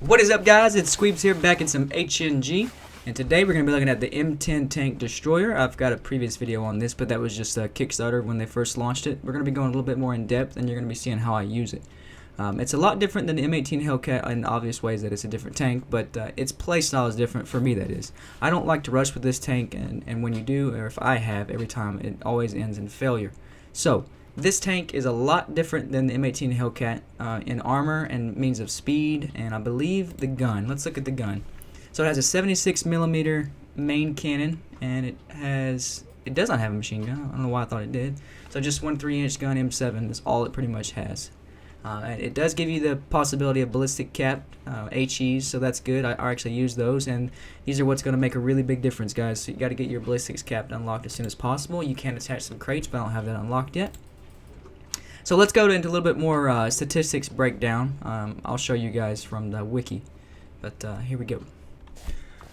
What is up, guys? It's Squeebs here, back in some HNG, and today we're going to be looking at the M10 tank destroyer. I've got a previous video on this, but that was just a Kickstarter when they first launched it. We're going to be going a little bit more in depth, and you're going to be seeing how I use it. It's a lot different than the M18 Hellcat in obvious ways that it's a different tank, but its playstyle is different for me, that is. I don't like to rush with this tank, and when you do, or if I have, every time, it always ends in failure. So, this tank is a lot different than the M18 Hellcat in armor and means of speed, and I believe the gun. Let's look at the gun. So it has a 76mm main cannon, and it does not have a machine gun. I don't know why I thought it did. So just one 3-inch gun, M7 is all it pretty much has. And it does give you the possibility of ballistic cap HEs, so that's good. I actually use those, and these are what's going to make a really big difference, guys. So you got to get your ballistics cap unlocked as soon as possible. You can attach some crates, but I don't have that unlocked yet. So let's go into a little bit more statistics breakdown. I'll show you guys from the wiki, but here we go.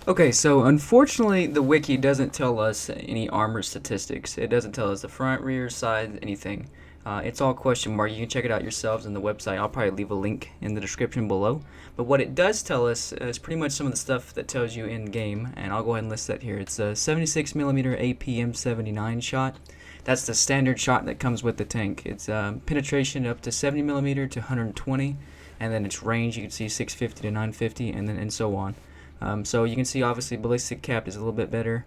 Okay, so unfortunately the wiki doesn't tell us any armor statistics. It doesn't tell us the front, rear, side, anything. It's all question mark. You can check it out yourselves on the website. I'll probably leave a link in the description below. But what it does tell us is pretty much some of the stuff that tells you in game, and I'll go ahead and list that here. It's a 76mm AP M79 shot. That's the standard shot that comes with the tank. It's penetration up to 70mm to 120, and then its range you can see 650 to 950, and so on. So you can see obviously ballistic cap is a little bit better,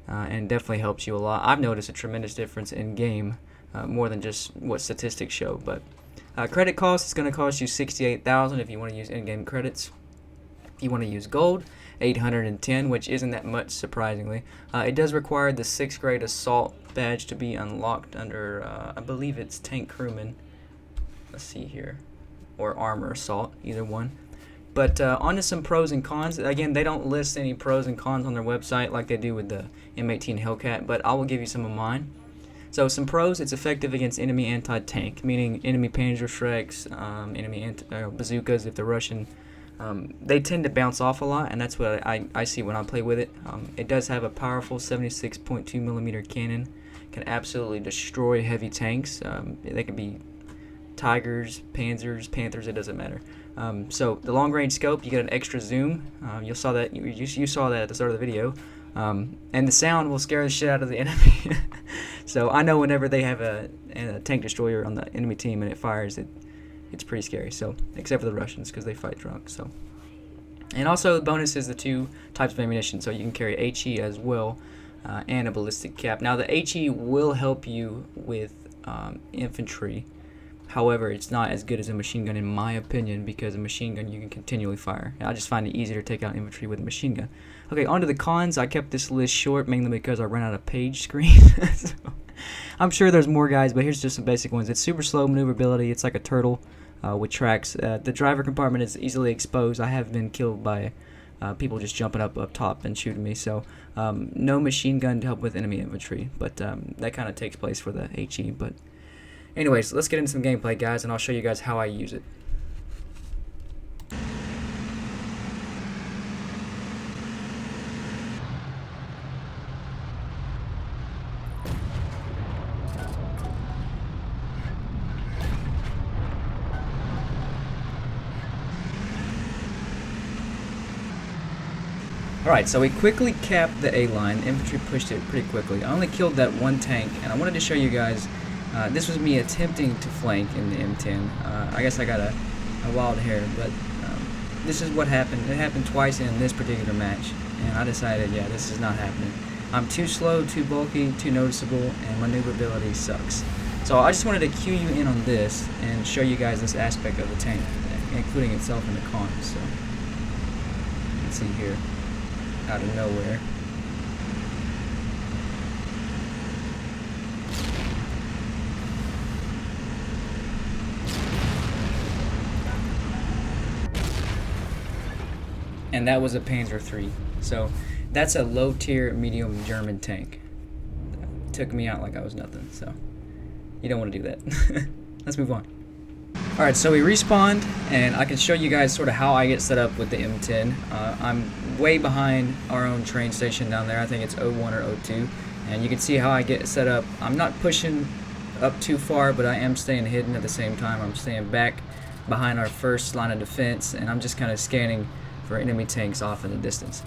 and definitely helps you a lot. I've noticed a tremendous difference in game, more than just what statistics show. But credit cost is going to cost you $68,000 if you want to use in-game credits. If you want to use gold, $810, which isn't that much, surprisingly. It does require the 6th grade assault badge to be unlocked under, I believe it's tank crewman. Let's see here, or armor assault, either one. But on to some pros and cons. Again, they don't list any pros and cons on their website like they do with the M18 Hellcat, but I will give you some of mine. So some pros: it's effective against enemy anti-tank, meaning enemy Panzerschrecks, enemy bazookas if they're Russian. They tend to bounce off a lot, and that's what I see when I play with it. It does have a powerful 76.2mm cannon. Can absolutely destroy heavy tanks. They can be Tigers, Panzers, Panthers, it doesn't matter. So the long-range scope, you get an extra zoom. You saw that you saw that at the start of the video. And the sound will scare the shit out of the enemy. So I know whenever they have a tank destroyer on the enemy team and it fires, it's pretty scary. So except for the Russians, because they fight drunk. So, and also the bonus is the 2 types of ammunition, so you can carry HE as well, and a ballistic cap. Now the HE will help you with infantry. However, it's not as good as a machine gun in my opinion, because a machine gun you can continually fire. I just find it easier to take out infantry with a machine gun. Okay, on to the cons. I kept this list short mainly because I ran out of page screen. So, I'm sure there's more, guys, but here's just some basic ones. It's super slow maneuverability. It's like a turtle with tracks. The driver compartment is easily exposed. I have been killed by people just jumping up top and shooting me. So no machine gun to help with enemy infantry, but that kind of takes place for the HE. But anyways, let's get into some gameplay, guys, and I'll show you guys how I use it. Alright, so we quickly capped the A-line. The infantry pushed it pretty quickly. I only killed that one tank, and I wanted to show you guys. This was me attempting to flank in the M10. I guess I got a wild hair, but this is what happened. It happened twice in this particular match, and I decided, yeah, this is not happening. I'm too slow, too bulky, too noticeable, and maneuverability sucks. So I just wanted to cue you in on this and show you guys this aspect of the tank, including itself in the cons. So let's see here, out of nowhere. And that was a Panzer III. So that's a low-tier, medium German tank. It took me out like I was nothing, so you don't want to do that. Let's move on. Alright, so we respawned, and I can show you guys sort of how I get set up with the M10. I'm way behind our own train station down there. I think it's 01 or 02. And you can see how I get set up. I'm not pushing up too far, but I am staying hidden at the same time. I'm staying back behind our first line of defense, and I'm just kind of scanning for enemy tanks off in the distance.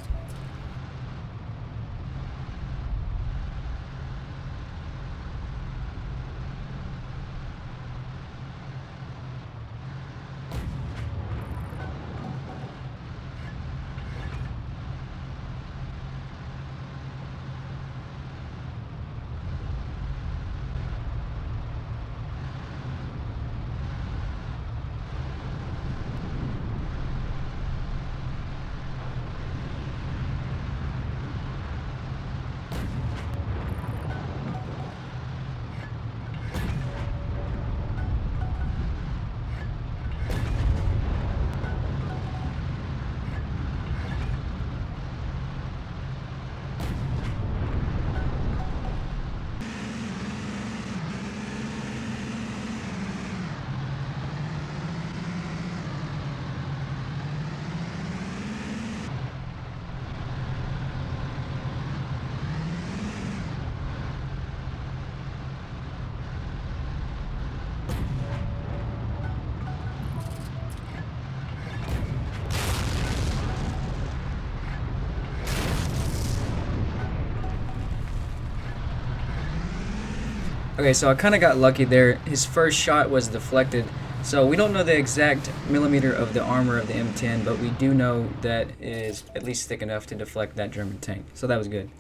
Okay, so I kind of got lucky there. His first shot was deflected. So we don't know the exact millimeter of the armor of the M10, but we do know that it is at least thick enough to deflect that German tank. So that was good.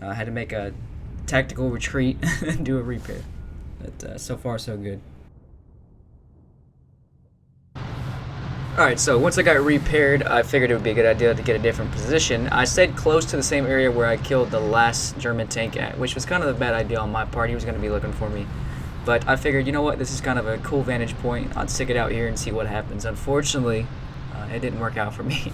I had to make a tactical retreat and do a repair. But so far, so good. Alright, so once I got repaired, I figured it would be a good idea to get a different position. I stayed close to the same area where I killed the last German tank at, which was kind of a bad idea on my part. He was going to be looking for me. But I figured, you know what, this is kind of a cool vantage point. I'd stick it out here and see what happens. Unfortunately, it didn't work out for me.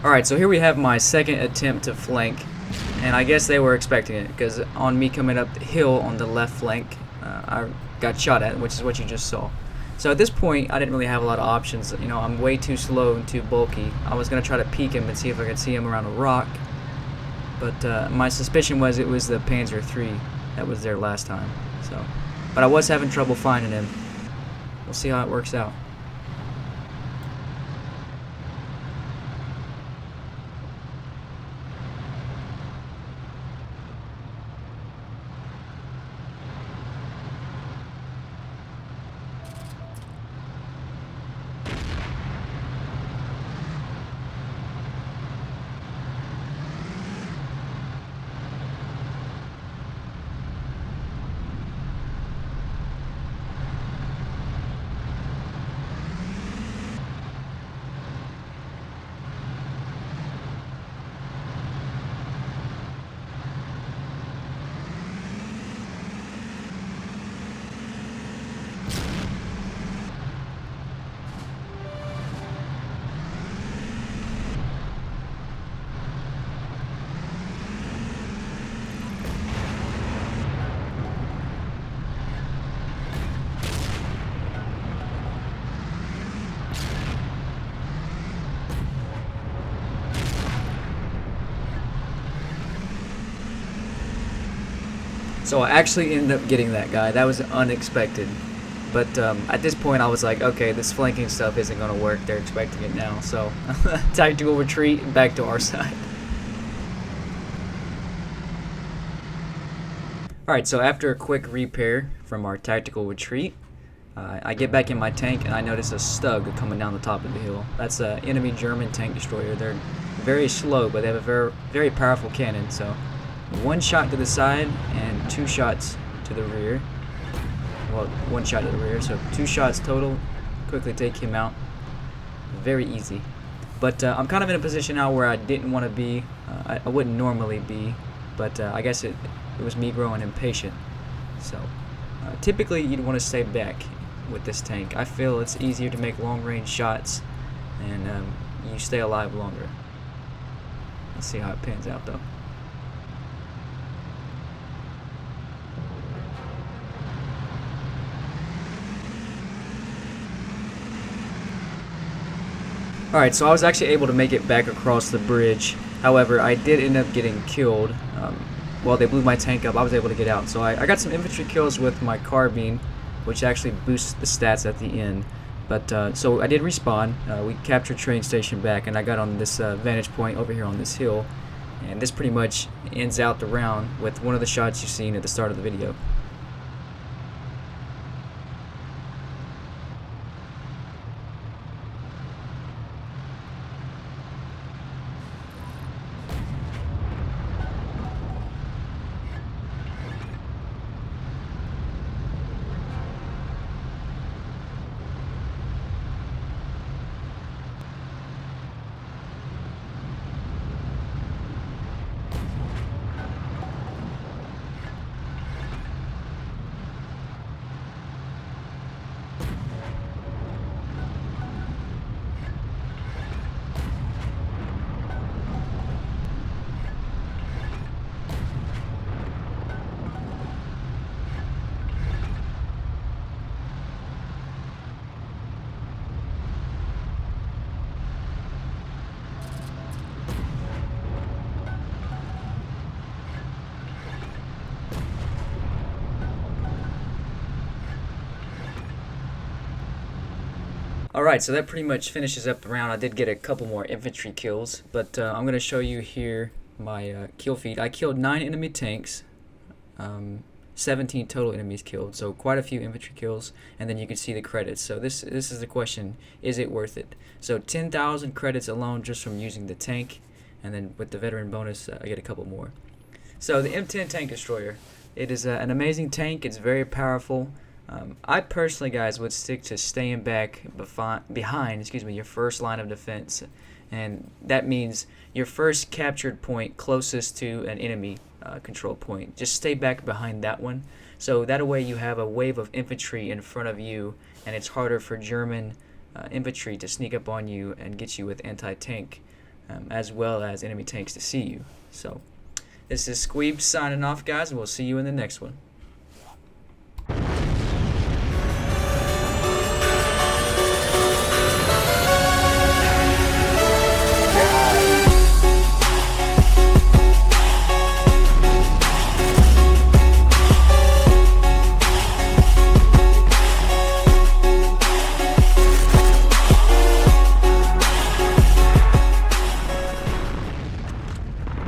Alright, so here we have my second attempt to flank, and I guess they were expecting it, because on me coming up the hill on the left flank, I got shot at, which is what you just saw. So at this point, I didn't really have a lot of options. You know, I'm way too slow and too bulky. I was going to try to peek him and see if I could see him around a rock, but my suspicion was it was the Panzer III that was there last time. So, but I was having trouble finding him. We'll see how it works out. So I actually ended up getting that guy. That was unexpected. But at this point I was like, okay, this flanking stuff isn't going to work. They're expecting it now. So tactical retreat back to our side. Alright, so after a quick repair from our tactical retreat, I get back in my tank and I notice a Stug coming down the top of the hill. That's an enemy German tank destroyer. They're very slow, but they have a very, very powerful cannon. So one shot to the side and two shots to the rear. Well, one shot to the rear, so two shots total. Quickly take him out. Very easy. But I'm kind of in a position now where I didn't want to be. I wouldn't normally be, but I guess it was me growing impatient. So Typically you'd want to stay back with this tank. I feel it's easier to make long range shots, and you stay alive longer. Let's see how it pans out though. Alright, so I was actually able to make it back across the bridge. However, I did end up getting killed. While they blew my tank up, I was able to get out. So I got some infantry kills with my carbine, which actually boosts the stats at the end. But so I did respawn. We captured train station back, and I got on this vantage point over here on this hill. And this pretty much ends out the round with one of the shots you've seen at the start of the video. Alright, so that pretty much finishes up the round. I did get a couple more infantry kills, but I'm going to show you here my kill feed. I killed 9 enemy tanks, 17 total enemies killed, so quite a few infantry kills, and then you can see the credits. So this is the question, is it worth it? So 10,000 credits alone just from using the tank, and then with the veteran bonus I get a couple more. So the M10 tank destroyer, it is an amazing tank. It's very powerful. I personally, guys, would stick to staying back behind your first line of defense, and that means your first captured point closest to an enemy control point. Just stay back behind that one, so that way you have a wave of infantry in front of you, and it's harder for German infantry to sneak up on you and get you with anti-tank, as well as enemy tanks to see you. So this is Squeeb signing off, guys, and we'll see you in the next one.